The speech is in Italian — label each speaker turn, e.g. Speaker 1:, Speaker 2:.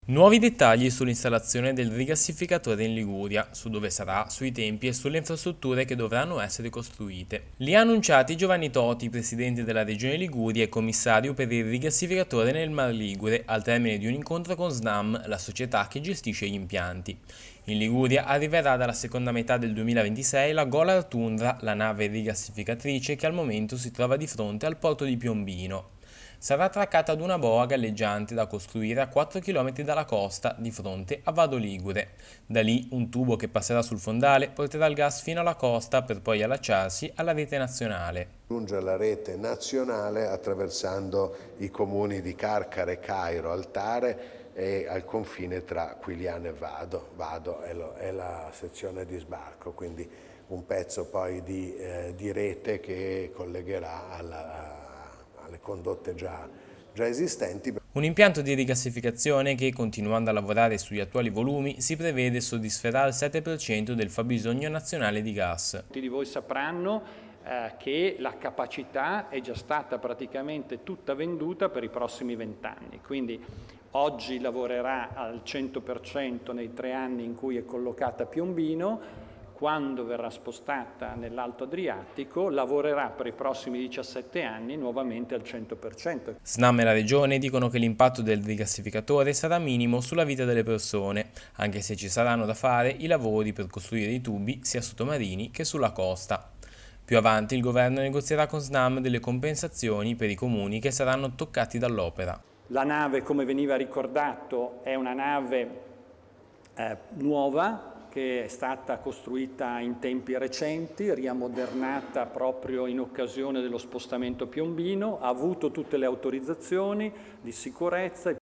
Speaker 1: Nuovi dettagli sull'installazione del rigassificatore in Liguria, su dove sarà, sui tempi e sulle infrastrutture che dovranno essere costruite. Li ha annunciati Giovanni Toti, presidente della Regione Liguria e commissario per il rigassificatore nel Mar Ligure, al termine di un incontro con Snam, la società che gestisce gli impianti. In Liguria arriverà dalla seconda metà del 2026 la Golar Tundra, la nave rigassificatrice che al momento si trova di fronte al porto di Piombino. Sarà attraccata ad una boa galleggiante da costruire a 4 km dalla costa, di fronte a Vado Ligure. Da lì un tubo che passerà sul fondale porterà il gas fino alla costa per poi allacciarsi alla rete nazionale.
Speaker 2: Giunge alla rete nazionale attraversando i comuni di Carcare, Cairo, Altare e al confine tra Quiliano e Vado. Vado è la sezione di sbarco, quindi un pezzo poi di rete che collegherà alle condotte già esistenti.
Speaker 1: Un impianto di rigassificazione che, continuando a lavorare sugli attuali volumi, si prevede soddisferà il 7% del fabbisogno nazionale di gas.
Speaker 3: Tutti di voi sapranno che la capacità è già stata praticamente tutta venduta per i prossimi 20 anni, quindi oggi lavorerà al 100% nei 3 anni in cui è collocata a Piombino. Quando verrà spostata nell'Alto Adriatico, lavorerà per i prossimi 17 anni nuovamente al 100%.
Speaker 1: Snam e la Regione dicono che l'impatto del rigassificatore sarà minimo sulla vita delle persone, anche se ci saranno da fare i lavori per costruire i tubi sia sottomarini che sulla costa. Più avanti il governo negozierà con Snam delle compensazioni per i comuni che saranno toccati dall'opera.
Speaker 3: La nave, come veniva ricordato, è una nave nuova, che è stata costruita in tempi recenti, riammodernata proprio in occasione dello spostamento piombino, ha avuto tutte le autorizzazioni di sicurezza.